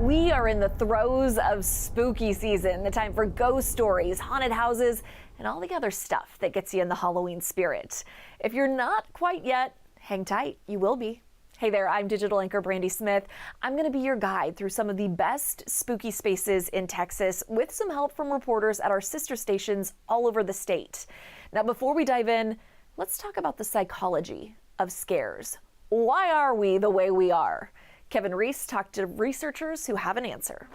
We are in the throes of spooky season, the time for ghost stories, haunted houses, and all the other stuff that gets you in the Halloween spirit. If you're not quite yet, hang tight, you will be. Hey there, I'm digital anchor Brandy Smith. I'm going to be your guide through some of the best spooky spaces in Texas with some help from reporters at our sister stations all over the state. Now, before we dive in, let's talk about the psychology of scares. Why are we the way we are? Kevin Reese talked to researchers who have an answer.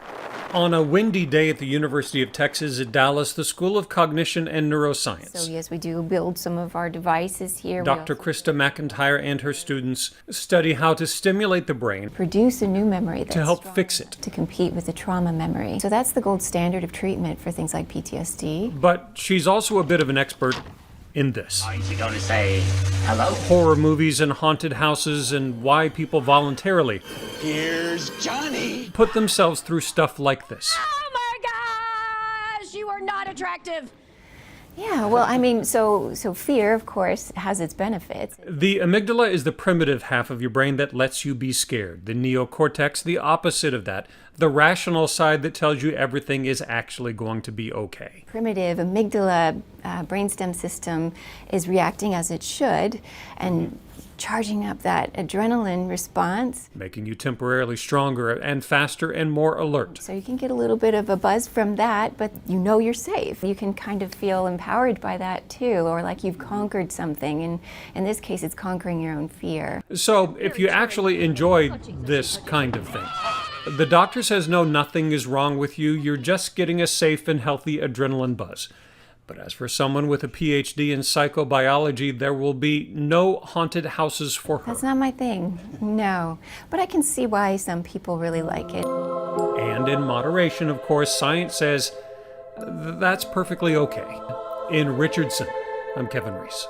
On a windy day at the University of Texas at Dallas, the School of Cognition and Neuroscience. So yes, we do build some of our devices here. Dr. Krista McIntyre and her students study how to stimulate the brain, produce a new memory that's to help fix it, to compete with the trauma memory. So that's the gold standard of treatment for things like PTSD. But she's also a bit of an expert in this. Are you going to say hello? Horror movies and haunted houses and why people voluntarily Here's Johnny. put themselves through stuff like this. Oh my gosh, you are not attractive. Yeah, well, I mean, so fear, of course, has its benefits. The amygdala is the primitive half of your brain that lets you be scared. The neocortex, the opposite of that. The rational side that tells you everything is actually going to be okay. Primitive amygdala brainstem system is reacting as it should and charging up that adrenaline response. Making you temporarily stronger and faster and more alert. So you can get a little bit of a buzz from that, but you know you're safe. You can kind of feel empowered by that too, or like you've conquered something. And in this case, it's conquering your own fear. So if you actually enjoy this kind of thing, the doctor says no, nothing is wrong with you. You're just getting a safe and healthy adrenaline buzz. But as for someone with a PhD in psychobiology, there will be no haunted houses for her. That's not my thing, no. But I can see why some people really like it. And in moderation, of course, science says that's perfectly okay. In Richardson, I'm Kevin Reese.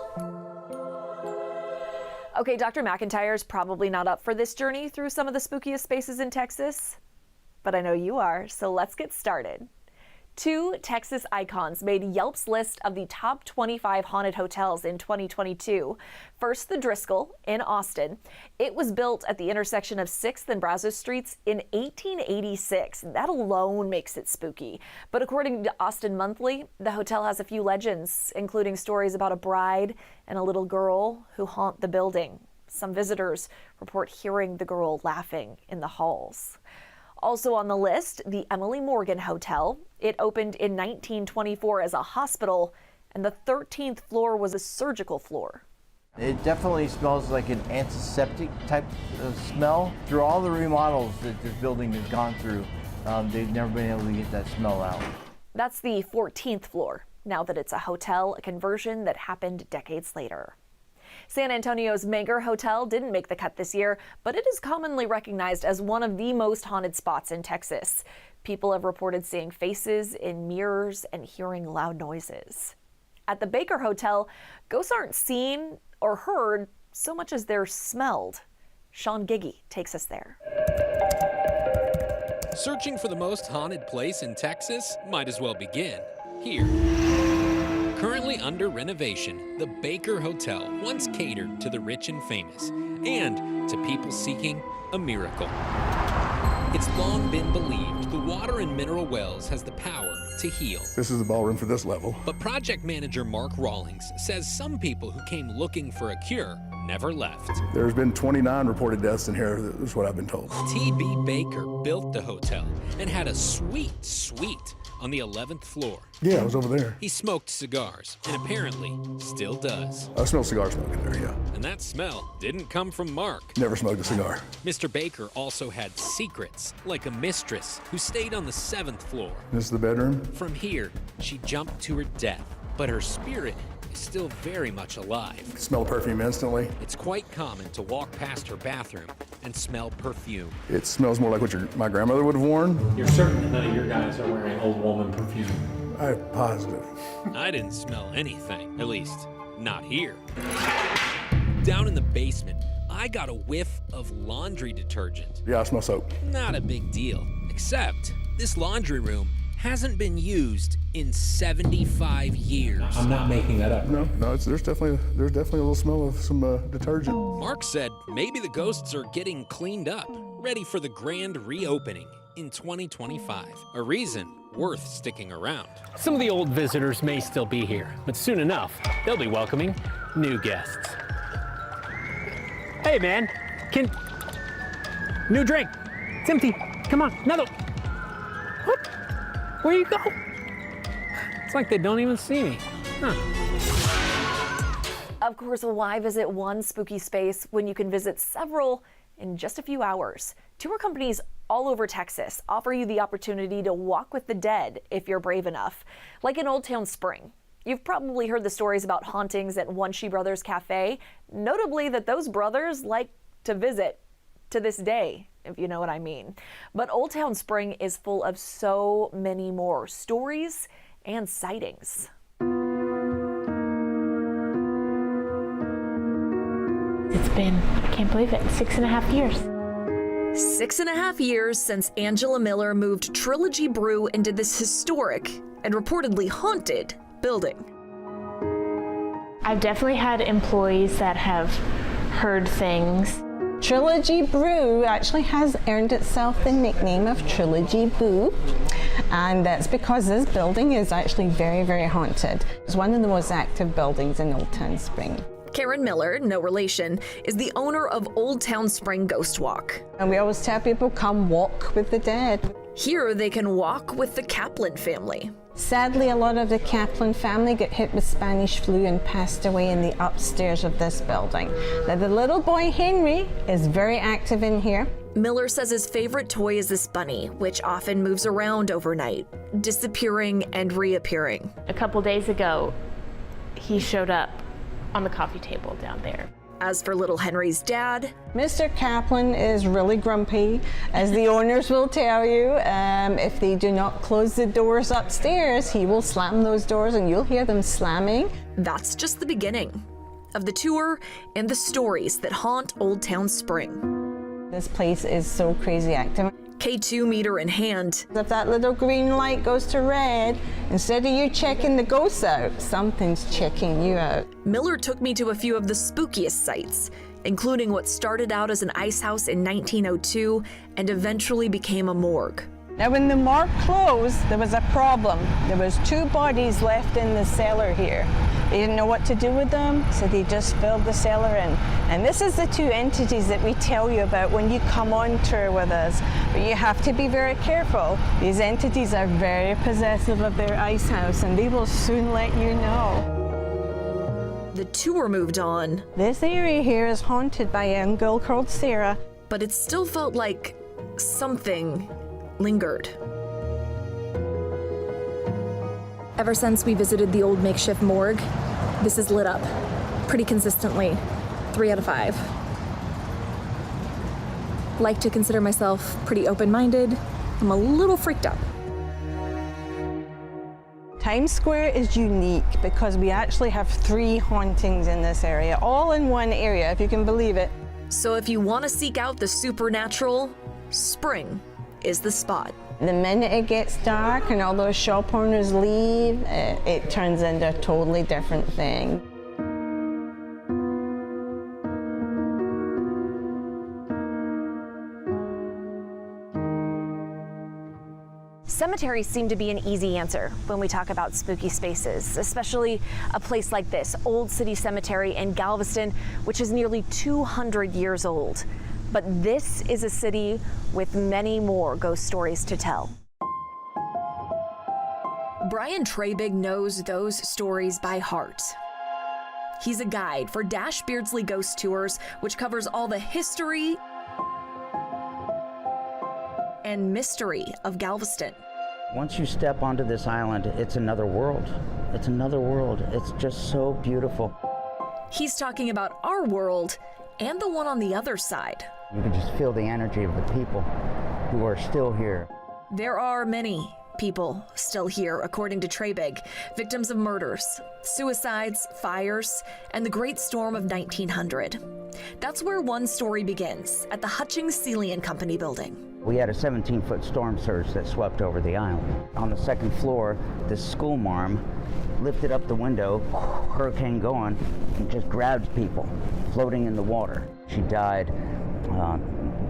Okay, Dr. McIntyre's probably not up for this journey through some of the spookiest spaces in Texas, but I know you are, so let's get started. Two Texas icons made Yelp's list of the top 25 haunted hotels in 2022. First, the Driscoll in Austin. It was built at the intersection of 6th and Brazos Streets in 1886. That alone makes it spooky. But according to Austin Monthly, the hotel has a few legends, including stories about a bride and a little girl who haunt the building. Some visitors report hearing the girl laughing in the halls. Also on the list, the Emily Morgan Hotel. It opened in 1924 as a hospital, and the 13th floor was a surgical floor. It definitely smells like an antiseptic type of smell. Through all the remodels that this building has gone through, they've never been able to get that smell out. That's the 14th floor, now that it's a hotel, a conversion that happened decades later. San Antonio's Menger Hotel didn't make the cut this year, but it is commonly recognized as one of the most haunted spots in Texas. People have reported seeing faces in mirrors and hearing loud noises. At the Baker Hotel, ghosts aren't seen or heard so much as they're smelled. Sean Giggy takes us there. Searching for the most haunted place in Texas? Might as well begin here. Currently under renovation, the Baker Hotel once catered to the rich and famous and to people seeking a miracle. It's long been believed the water in mineral wells has the power to heal. This is the ballroom for this level. But project manager Mark Rawlings says some people who came looking for a cure never left. There's been 29 reported deaths in here, is what I've been told. T.B. Baker built the hotel and had a sweet suite on the 11th floor. Yeah, I was over there. He smoked cigars, and apparently still does. I smell cigar smoke in there, yeah. And that smell didn't come from Mark. Never smoked a cigar. Mr. Baker also had secrets, like a mistress who stayed on the 7th floor. This is the bedroom. From here, she jumped to her death, but her spirit is still very much alive. Smell perfume instantly. It's quite common to walk past her bathroom and smell perfume. It smells more like what my grandmother would have worn. You're certain none of your guys are wearing old woman perfume? I'm positive. I didn't smell anything, at least not here. Down in the basement, I got a whiff of laundry detergent. Yeah, I smell soap. Not a big deal, except this laundry room hasn't been used in 75 years. I'm not making that up. No, there's definitely a little smell of some detergent. Mark said maybe the ghosts are getting cleaned up, ready for the grand reopening. in 2025, a reason worth sticking around. Some of the old visitors may still be here, but soon enough, they'll be welcoming new guests. Hey man, new drink. It's empty. Come on, another. What? Where you go? It's like they don't even see me. Of course, why visit one spooky space when you can visit several in just a few hours? Tour companies all over Texas offer you the opportunity to walk with the dead if you're brave enough, like in Old Town Spring. You've probably heard the stories about hauntings at One-She Brothers Cafe, notably that those brothers like to visit to this day, if you know what I mean. But Old Town Spring is full of so many more stories and sightings. It's been, I can't believe it, 6.5 years. 6.5 years since Angela Miller moved Trilogy Brew into this historic and reportedly haunted building. I've definitely had employees that have heard things. Trilogy Brew actually has earned itself the nickname of Trilogy Boo, and that's because this building is actually very, very haunted. It's one of the most active buildings in Old Town Spring. Karen Miller, no relation, is the owner of Old Town Spring Ghost Walk. And we always tell people, come walk with the dead. Here they can walk with the Kaplan family. Sadly, a lot of the Kaplan family got hit with Spanish flu and passed away in the upstairs of this building. Now, the little boy Henry is very active in here. Miller says his favorite toy is this bunny, which often moves around overnight, disappearing and reappearing. A couple days ago, he showed up on the coffee table down there. As for little Henry's dad, Mr. Kaplan is really grumpy, as the owners will tell you. If they do not close the doors upstairs, he will slam those doors and you'll hear them slamming. That's just the beginning of the tour and the stories that haunt Old Town Spring. This place is so crazy active. K2 meter in hand. If that little green light goes to red, instead of you checking the ghosts out, something's checking you out. Miller took me to a few of the spookiest sites, including what started out as an ice house in 1902 and eventually became a morgue. Now, when the morgue closed, there was a problem. There was 2 bodies left in the cellar here. They didn't know what to do with them, so they just filled the cellar in. And this is the 2 entities that we tell you about when you come on tour with us. But you have to be very careful. These entities are very possessive of their ice house, and they will soon let you know. The tour moved on. This area here is haunted by a young girl called Sarah. But it still felt like something lingered. Ever since we visited the old makeshift morgue, this is lit up pretty consistently, 3 out of 5. Like to consider myself pretty open-minded. I'm a little freaked out. Times Square is unique because we actually have 3 hauntings in this area, all in one area, if you can believe it. So if you want to seek out the supernatural, spring is the spot. The minute it gets dark and all those shop owners leave, it turns into a totally different thing. Cemeteries seem to be an easy answer when we talk about spooky spaces, especially a place like this, Old City Cemetery in Galveston, which is nearly 200 years old. But this is a city with many more ghost stories to tell. Brian Trabig knows those stories by heart. He's a guide for Dash Beardsley Ghost Tours, which covers all the history and mystery of Galveston. Once you step onto this island, it's another world. It's another world. It's just so beautiful. He's talking about our world and the one on the other side. You can just feel the energy of the people who are still here. There are many people still here, according to Trabig, victims of murders, suicides, fires, and the Great Storm of 1900. That's where one story begins, at the Hutchings Sealy & Company building. We had a 17-foot storm surge that swept over the island. On the second floor, this school marm lifted up the window, hurricane going, and just grabbed people floating in the water. She died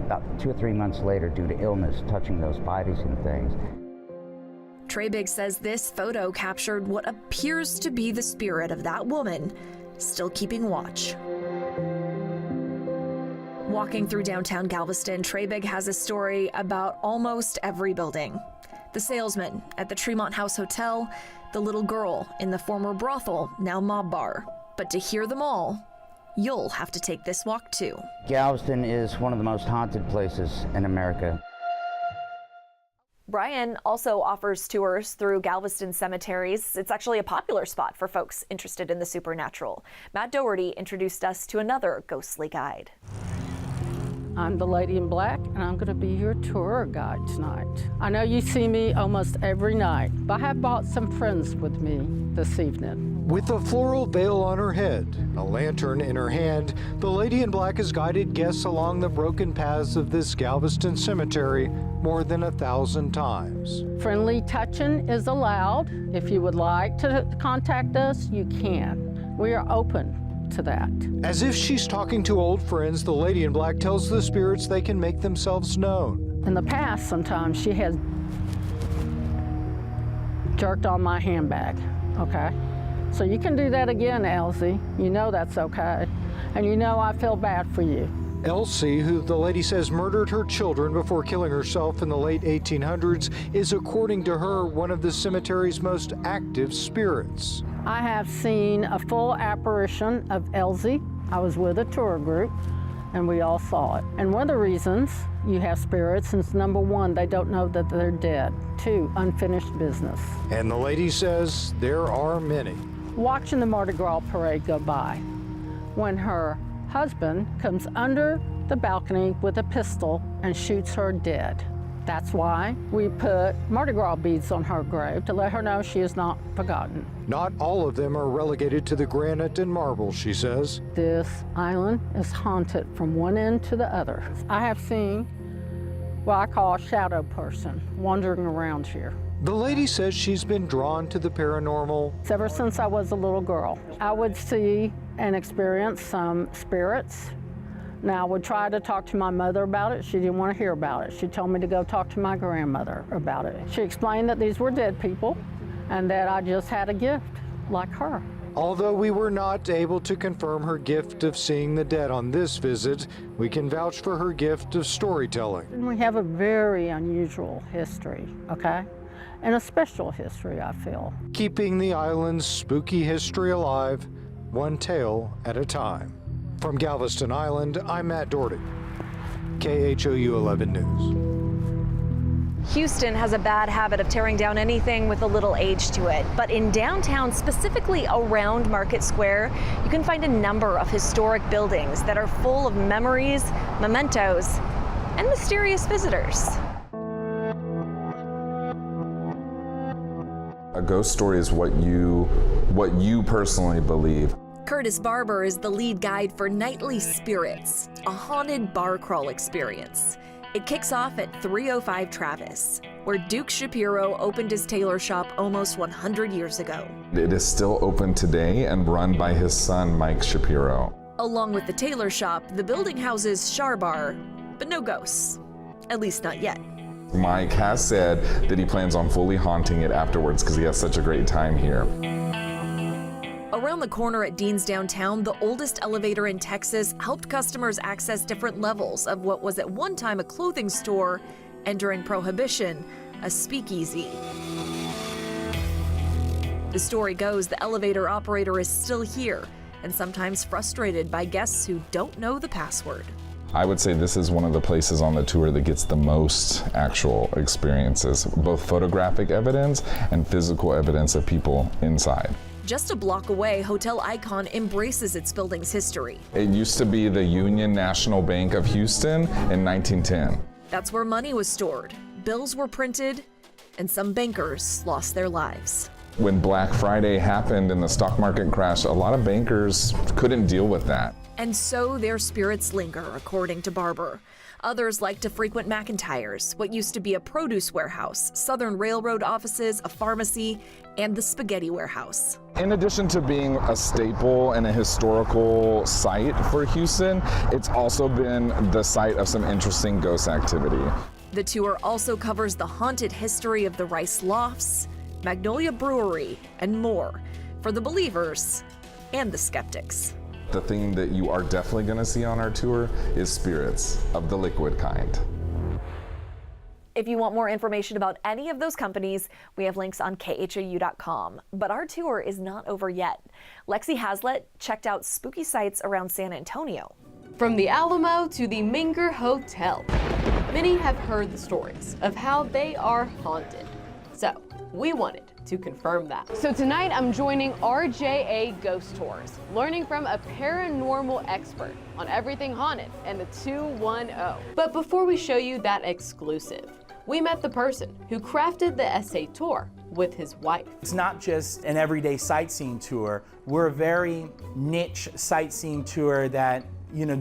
about 2 or 3 months later due to illness, touching those bodies and things. Treybig says this photo captured what appears to be the spirit of that woman, still keeping watch. Walking through downtown Galveston, Treybig has a story about almost every building. The salesman at the Tremont House Hotel, the little girl in the former brothel, now mob bar. But to hear them all, you'll have to take this walk too. Galveston is one of the most haunted places in America. Brian also offers tours through Galveston cemeteries. It's actually a popular spot for folks interested in the supernatural. Matt Doherty introduced us to another ghostly guide. I'm the lady in black, and I'm going to be your tour guide tonight. I know you see me almost every night, but I have brought some friends with me this evening. With a floral veil on her head, a lantern in her hand, the lady in black has guided guests along the broken paths of this Galveston cemetery more than 1,000 times. Friendly touching is allowed. If you would like to contact us, you can. We are open to that. As if she's talking to old friends, the lady in black tells the spirits they can make themselves known. In the past, sometimes she has jerked on my handbag, okay? So you can do that again, Elsie. You know that's okay. And you know I feel bad for you. Elsie, who the lady says murdered her children before killing herself in the late 1800s, is, according to her, one of the cemetery's most active spirits. I have seen a full apparition of Elsie. I was with a tour group, and we all saw it. And one of the reasons you have spirits is, number one, they don't know that they're dead. 2, unfinished business. And the lady says there are many. Watching the Mardi Gras parade go by, when her husband comes under the balcony with a pistol and shoots her dead. That's why we put Mardi Gras beads on her grave, to let her know she is not forgotten. Not all of them are relegated to the granite and marble, she says. This island is haunted from one end to the other. I have seen what I call a shadow person wandering around here. The lady says she's been drawn to the paranormal ever since I was a little girl. I would see and experience some spirits. Now, I would try to talk to my mother about it. She didn't want to hear about it. She told me to go talk to my grandmother about it. She explained that these were dead people and that I just had a gift like her. Although we were not able to confirm her gift of seeing the dead on this visit, we can vouch for her gift of storytelling. And we have a very unusual history, okay? And a special history, I feel. Keeping the island's spooky history alive, one tale at a time. From Galveston Island, I'm Matt Doherty, KHOU 11 News. Houston has a bad habit of tearing down anything with a little age to it. But in downtown, specifically around Market Square, you can find a number of historic buildings that are full of memories, mementos, and mysterious visitors. A ghost story is what you personally believe. Curtis Barber is the lead guide for Nightly Spirits, a haunted bar crawl experience. It kicks off at 305 Travis, where Duke Shapiro opened his tailor shop almost 100 years ago. It is still open today and run by his son, Mike Shapiro. Along with the tailor shop, the building houses Char Bar, but no ghosts, at least not yet. Mike has said that he plans on fully haunting it afterwards because he has such a great time here. Around the corner at Dean's Downtown, the oldest elevator in Texas helped customers access different levels of what was at one time a clothing store and during Prohibition, a speakeasy. The story goes the elevator operator is still here and sometimes frustrated by guests who don't know the password. I would say this is one of the places on the tour that gets the most actual experiences, both photographic evidence and physical evidence of people inside. Just a block away, Hotel Icon embraces its building's history. It used to be the Union National Bank of Houston in 1910. That's where money was stored, bills were printed, and some bankers lost their lives. When Black Friday happened and the stock market crashed, a lot of bankers couldn't deal with that. And so their spirits linger, according to Barber. Others like to frequent McIntyre's, what used to be a produce warehouse, Southern Railroad offices, a pharmacy, and the spaghetti warehouse. In addition to being a staple and a historical site for Houston, it's also been the site of some interesting ghost activity. The tour also covers the haunted history of the Rice Lofts, Magnolia Brewery, and more, for the believers and the skeptics. The thing that you are definitely going to see on our tour is spirits of the liquid kind. If you want more information about any of those companies, we have links on khou.com. But our tour is not over yet. Lexi Hazlett checked out spooky sites around San Antonio. From the Alamo to the Menger Hotel, many have heard the stories of how they are haunted. So we wanted to confirm that. So tonight I'm joining RJA Ghost Tours, learning from a paranormal expert on everything haunted and the 210. But before we show you that exclusive, we met the person who crafted the essay tour with his wife. It's not just an everyday sightseeing tour. We're a very niche sightseeing tour that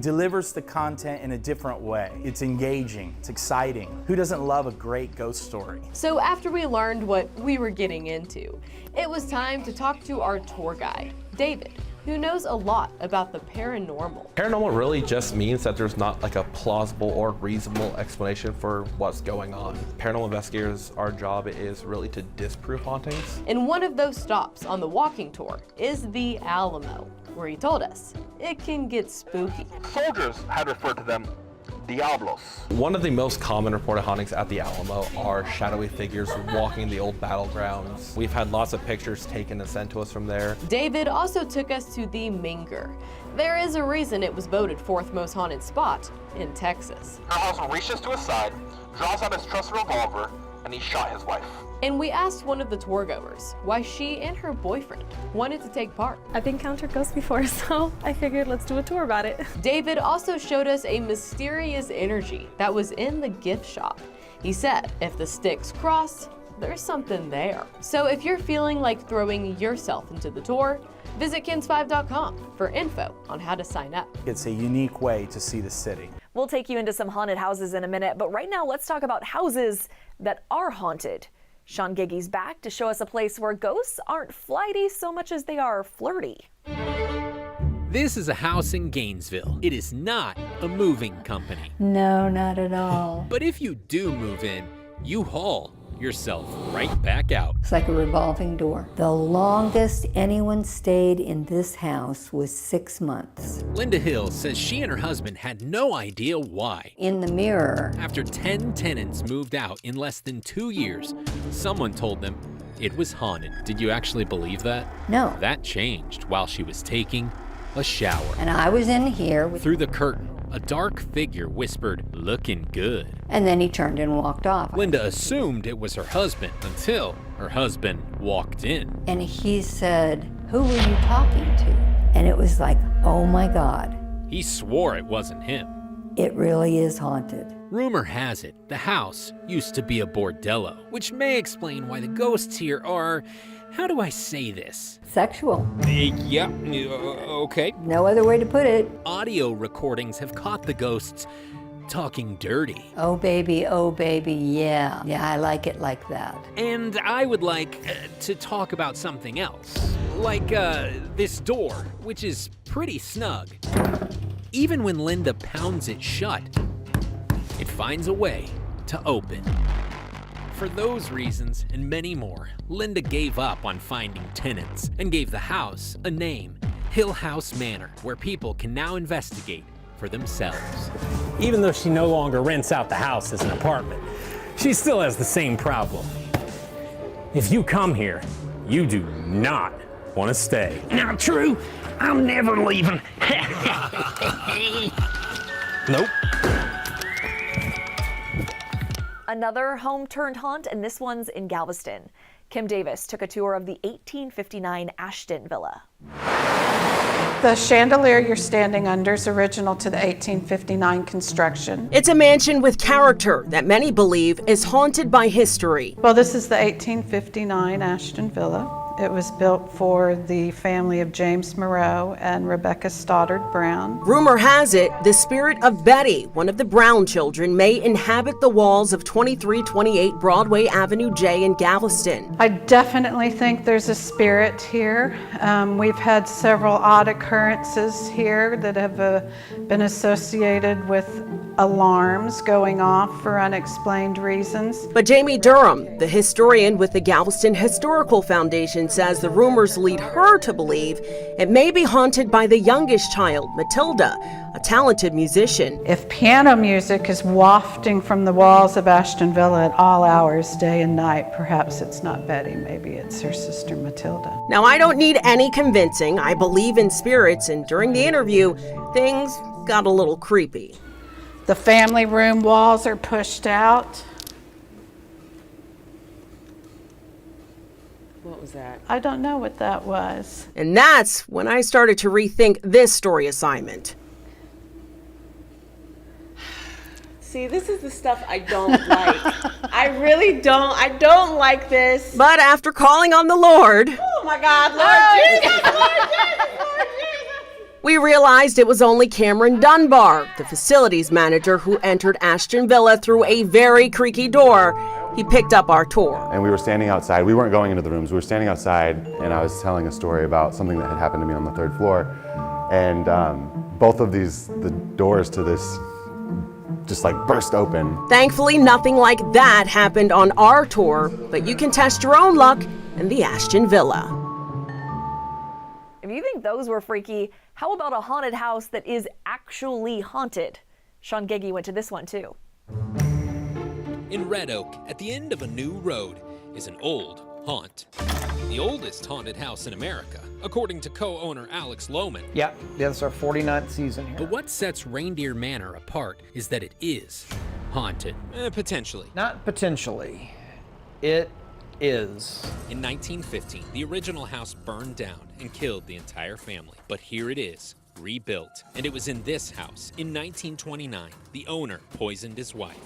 delivers the content in a different way. It's engaging, it's exciting. Who doesn't love a great ghost story? So after we learned what we were getting into, it was time to talk to our tour guide, David, who knows a lot about the paranormal. Paranormal really just means that there's not like a plausible or reasonable explanation for what's going on. Paranormal investigators, our job is really to disprove hauntings. And one of those stops on the walking tour is the Alamo, where he told us it can get spooky. Soldiers had referred to them Diablos. One of the most common reported hauntings at the Alamo are shadowy figures walking the old battlegrounds. We've had lots of pictures taken and sent to us from there. David also took us to the Menger. There is a reason it was voted 4th most haunted spot in Texas. Her husband reaches to his side, draws out his trusted revolver, and he shot his wife. And we asked one of the tour goers why she and her boyfriend wanted to take part. I've encountered ghosts before, so I figured let's do a tour about it. David also showed us a mysterious energy that was in the gift shop. He said if the sticks cross, there's something there. So if you're feeling like throwing yourself into the tour, visit kins5.com for info on how to sign up. It's a unique way to see the city. We'll take you into some haunted houses in a minute, but right now let's talk about houses that are haunted. Sean Giggy's back to show us a place where ghosts aren't flighty so much as they are flirty. This is a house in Gainesville. It is not a moving company. No, not at all. But if you do move in, you haul yourself right back out. It's like a revolving door. The longest anyone stayed in this house was 6 months. Linda Hill says she and her husband had no idea why. In the mirror. After 10 tenants moved out in less than 2 years, someone told them it was haunted. Did you actually believe that? No. That changed while she was taking a shower. And I was in here. Through the curtain, a dark figure whispered, "Looking good." And then he turned and walked off. Linda assumed it was her husband until her husband walked in. And he said, "Who were you talking to?" And it was like, oh my God. He swore it wasn't him. It really is haunted. Rumor has it the house used to be a bordello, which may explain why the ghosts here are, how do I say this? Sexual. Yeah, okay. No other way to put it. Audio recordings have caught the ghosts talking dirty. Oh baby, yeah. Yeah, I like it like that. And I would like to talk about something else. Like this door, which is pretty snug. Even when Linda pounds it shut, it finds a way to open. For those reasons and many more, Linda gave up on finding tenants and gave the house a name, Hill House Manor, where people can now investigate for themselves. Even though she no longer rents out the house as an apartment, she still has the same problem. If you come here, you do not want to stay. Not true. I'm never leaving. Nope. Another home turned haunt, and this one's in Galveston. Kim Davis took a tour of the 1859 Ashton Villa. The chandelier you're standing under is original to the 1859 construction. It's a mansion with character that many believe is haunted by history. Well, this is the 1859 Ashton Villa. It was built for the family of James Moreau and Rebecca Stoddard Brown. Rumor has it the spirit of Betty, one of the Brown children, may inhabit the walls of 2328 Broadway Avenue J in Galveston. I definitely think there's a spirit here. We've had several odd occurrences here that have been associated with alarms going off for unexplained reasons. But Jamie Durham, the historian with the Galveston Historical Foundation, says the rumors lead her to believe it may be haunted by the youngest child, Matilda, a talented musician. If piano music is wafting from the walls of Ashton Villa at all hours, day and night, perhaps it's not Betty, maybe it's her sister Matilda. Now, I don't need any convincing. I believe in spirits, and during the interview, things got a little creepy. The family room walls are pushed out. What was that? I don't know what that was. And that's when I started to rethink this story assignment. See, this is the stuff I don't like. I really don't. I don't like this. But after calling on the Lord, Oh my God, Lord Jesus, Lord Jesus, Lord Jesus. we realized it was only Cameron Dunbar, the facilities manager who entered Ashton Villa through a very creaky door. He picked up our tour. And we were standing outside. We weren't going into the rooms. We were standing outside, and I was telling a story about something that had happened to me on the 3rd floor. And both of the doors to this just like burst open. Thankfully, nothing like that happened on our tour, but you can test your own luck in the Ashton Villa. If you think those were freaky, how about a haunted house that is actually haunted? Sean Giggy went to this one too. In Red Oak, at the end of a new road, is an old haunt. The oldest haunted house in America, according to co-owner Alex Lohman. Yeah, that's our 49th season here. But what sets Reindeer Manor apart is that it is haunted. Potentially. Not potentially. It is. In 1915, the original house burned down and killed the entire family. But here it is, rebuilt. And it was in this house, in 1929, the owner poisoned his wife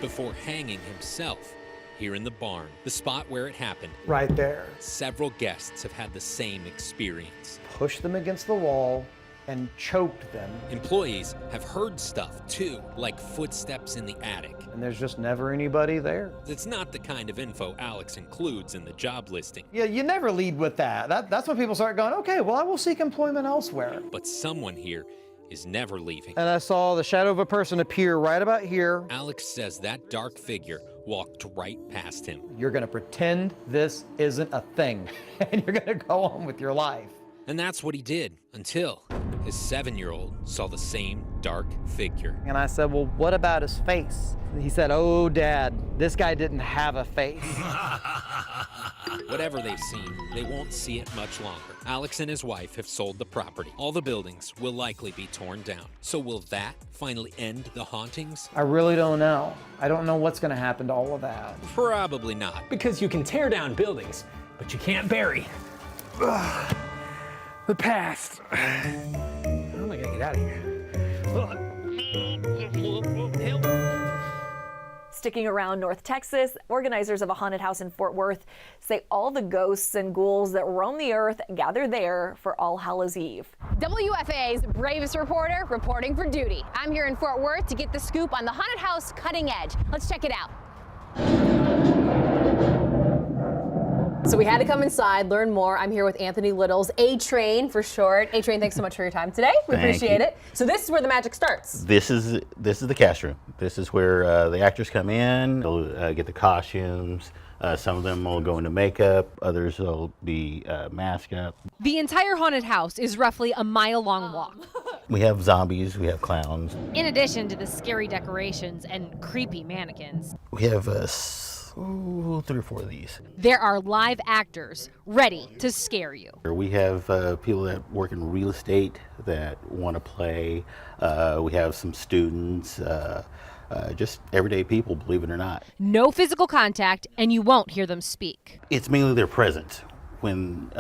before hanging himself here in the barn, the spot where it happened. Right there. Several guests have had the same experience. Pushed them against the wall and choked them. Employees have heard stuff too, like footsteps in the attic. And there's just never anybody there. It's not the kind of info Alex includes in the job listing. Yeah, you never lead with that. That's when people start going, okay, well, I will seek employment elsewhere. But someone here is never leaving. And I saw the shadow of a person appear right about here. Alex says that dark figure walked right past him. You're gonna pretend this isn't a thing, and you're gonna go on with your life. And that's what he did until his 7-year-old saw the same dark figure. And I said, well, what about his face? He said, oh, Dad, this guy didn't have a face. Whatever they've seen, they won't see it much longer. Alex and his wife have sold the property. All the buildings will likely be torn down. So will that finally end the hauntings? I really don't know. I don't know what's gonna happen to all of that. Probably not. Because you can tear down buildings, but you can't bury the past. How am I gonna get out of here? Sticking around North Texas, organizers of a haunted house in Fort Worth say all the ghosts and ghouls that roam the earth gather there for All Hallows Eve. WFAA's bravest reporter reporting for duty. I'm here in Fort Worth to get the scoop on the haunted house cutting edge. Let's check it out. So we had to come inside, learn more. I'm here with Anthony Little's A-Train for short. A-Train, thanks so much for your time today. We appreciate it. So this is where the magic starts. This is the cast room. This is where the actors come in. They'll get the costumes. Some of them will go into makeup. Others will be masked up. The entire haunted house is roughly a mile-long walk. We have zombies. We have clowns. In addition to the scary decorations and creepy mannequins, We have 3 or 4 of these. there are live actors ready to scare you. We have people that work in real estate that want to play. We have some students, just everyday people, believe it or not. No physical contact, and you won't hear them speak. It's mainly their presence. When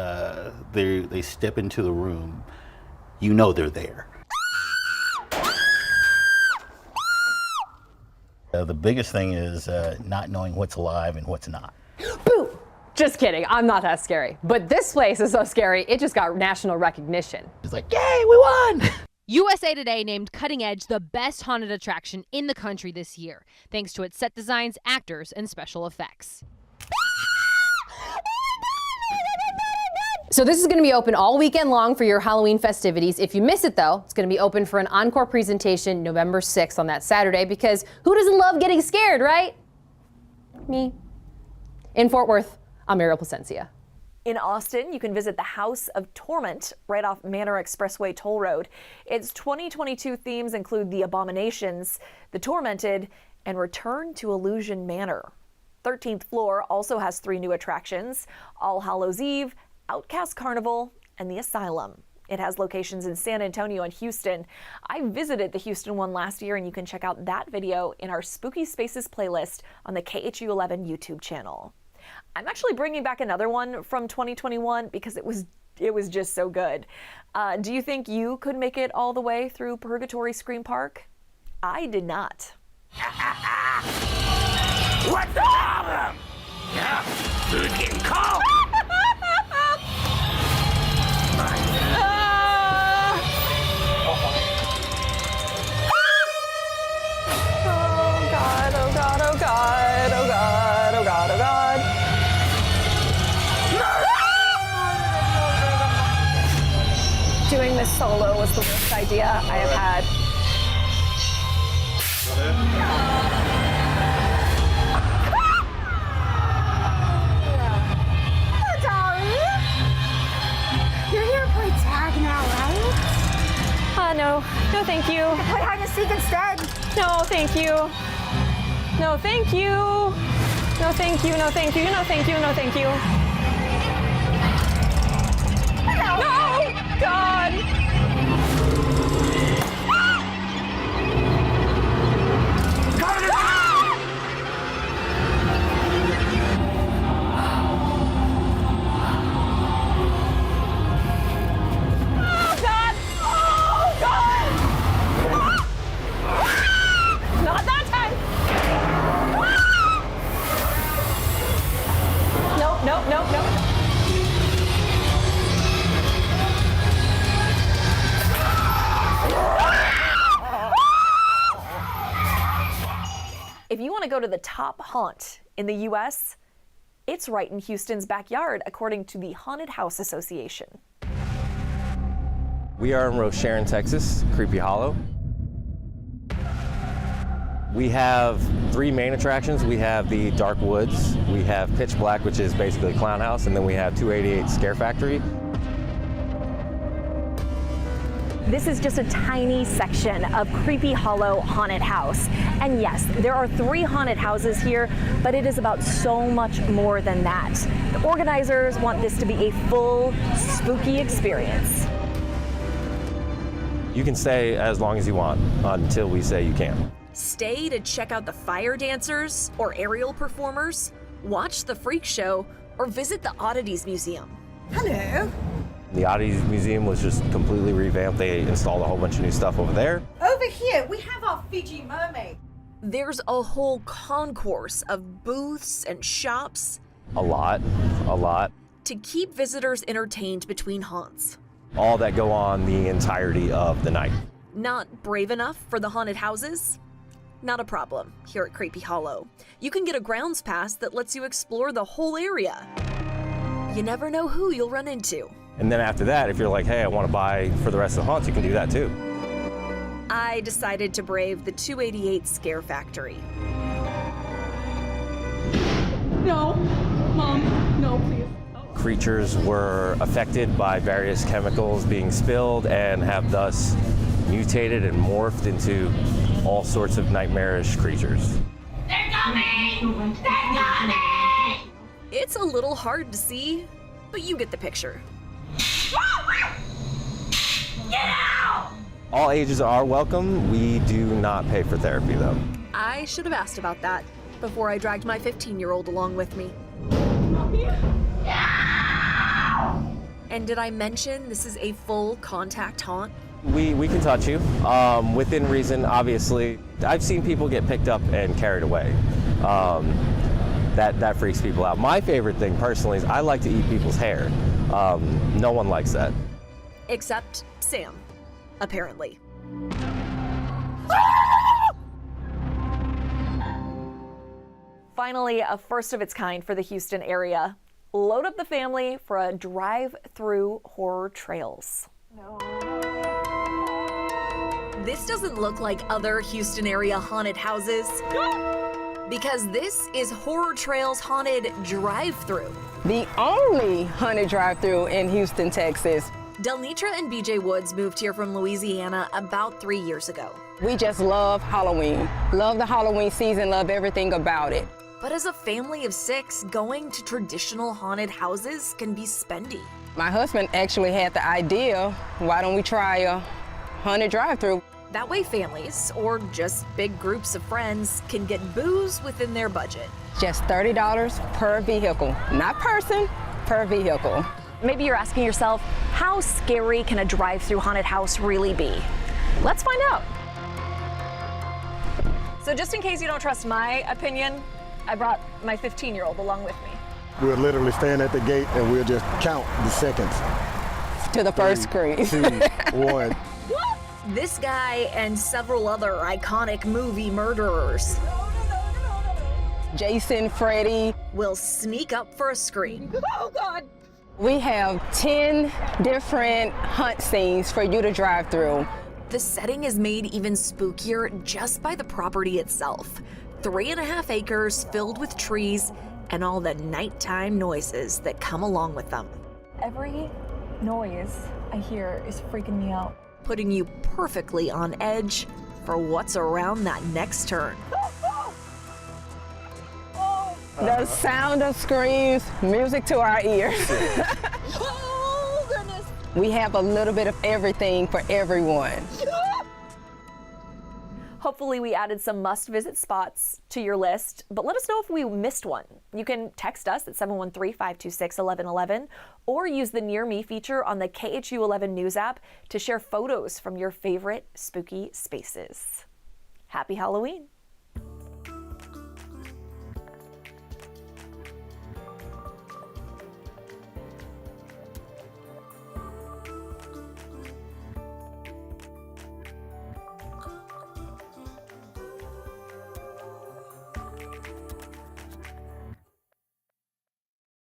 they step into the room, you know they're there. the biggest thing is not knowing what's alive and what's not. Boo! Just kidding, I'm not that scary. But this place is so scary, it just got national recognition. It's like, yay, we won! USA Today named Cutting Edge the best haunted attraction in the country this year, thanks to its set designs, actors, and special effects. So this is going to be open all weekend long for your Halloween festivities. If you miss it, though, it's going to be open for an encore presentation November 6th on that Saturday, because who doesn't love getting scared, right? Me. In Fort Worth, I'm Ariel Placencia. In Austin, you can visit the House of Torment right off Manor Expressway Toll Road. Its 2022 themes include the Abominations, the Tormented, and Return to Illusion Manor. 13th floor also has 3 new attractions: All Hallows Eve, Outcast Carnival, and the Asylum. It has locations in San Antonio and Houston. I visited the Houston one last year, and you can check out that video in our Spooky Spaces playlist on the KHU11 YouTube channel. I'm actually bringing back another one from 2021 because it was just so good. Do you think you could make it all the way through Purgatory Scream Park? I did not. What's the problem? Yeah, food's getting cold. Oh God, oh God, oh God, oh God, oh God, oh God. Doing this solo was the worst idea I have had. You're here to play tag now, right? No. No, thank you. You can play hide and seek instead. No, thank you. No, thank you. No, thank you. No, thank you. No, thank you. No, thank you. No! God! Not that time! Nope, nope, nope, nope. If you want to go to the top haunt in the U.S., it's right in Houston's backyard, according to the Haunted House Association. We are in Rocheron, Texas, Creepy Hollow. We have 3 main attractions. We have the Dark Woods, we have Pitch Black, which is basically a clown house, and then we have 288 Scare Factory. This is just a tiny section of Creepy Hollow Haunted House. And yes, there are 3 haunted houses here, but it is about so much more than that. The organizers want this to be a full, spooky experience. You can stay as long as you want until we say you can. Stay to check out the fire dancers or aerial performers, watch the freak show, or visit the Oddities Museum. Hello. The Oddities Museum was just completely revamped. They installed a whole bunch of new stuff over there. Over here, we have our Fiji mermaid. There's a whole concourse of booths and shops. A lot. To keep visitors entertained between haunts. All that go on the entirety of the night. Not brave enough for the haunted houses? Not a problem here at Creepy Hollow. You can get a grounds pass that lets you explore the whole area. You never know who you'll run into. And then after that, if you're like, hey, I want to buy for the rest of the haunts, you can do that too. I decided to brave the 288 Scare Factory. No, Mom, no, please. Creatures were affected by various chemicals being spilled and have thus mutated and morphed into all sorts of nightmarish creatures. They're coming! They're coming! It's a little hard to see, but you get the picture. Get out! All ages are welcome. We do not pay for therapy, though. I should have asked about that before I dragged my 15-year-old along with me. And did I mention this is a full contact haunt? We can touch you, within reason, obviously. I've seen people get picked up and carried away. That freaks people out. My favorite thing, personally, is I like to eat people's hair. No one likes that. Except Sam, apparently. Finally, a first of its kind for the Houston area. Load up the family for a drive-through horror trails. This doesn't look like other Houston area haunted houses because this is Horror Trails Haunted Drive-Through. The only haunted drive-through in Houston, Texas. Delnitra and BJ Woods moved here from Louisiana about 3 years ago. We just love Halloween. Love the Halloween season, love everything about it. But as a family of 6, going to traditional haunted houses can be spendy. My husband actually had the idea, why don't we try a haunted drive-through? That way families, or just big groups of friends, can get booze within their budget. Just $30 per vehicle. Not person, per vehicle. Maybe you're asking yourself, how scary can a drive-through haunted house really be? Let's find out. So just in case you don't trust my opinion, I brought my 15-year-old along with me. We'll literally stand at the gate and we'll just count the seconds. To the first screen. 2, 1. This guy and several other iconic movie murderers. Jason, Freddy. Will sneak up for a scream. Oh, God. We have 10 different hunt scenes for you to drive through. The setting is made even spookier just by the property itself. 3.5 acres filled with trees and all the nighttime noises that come along with them. Every noise I hear is freaking me out. Putting you perfectly on edge for what's around that next turn. The sound of screams, music to our ears. Oh, goodness. We have a little bit of everything for everyone. Hopefully we added some must-visit spots to your list, but let us know if we missed one. You can text us at 713-526-1111 or use the Near Me feature on the KHU 11 News app to share photos from your favorite spooky spaces. Happy Halloween!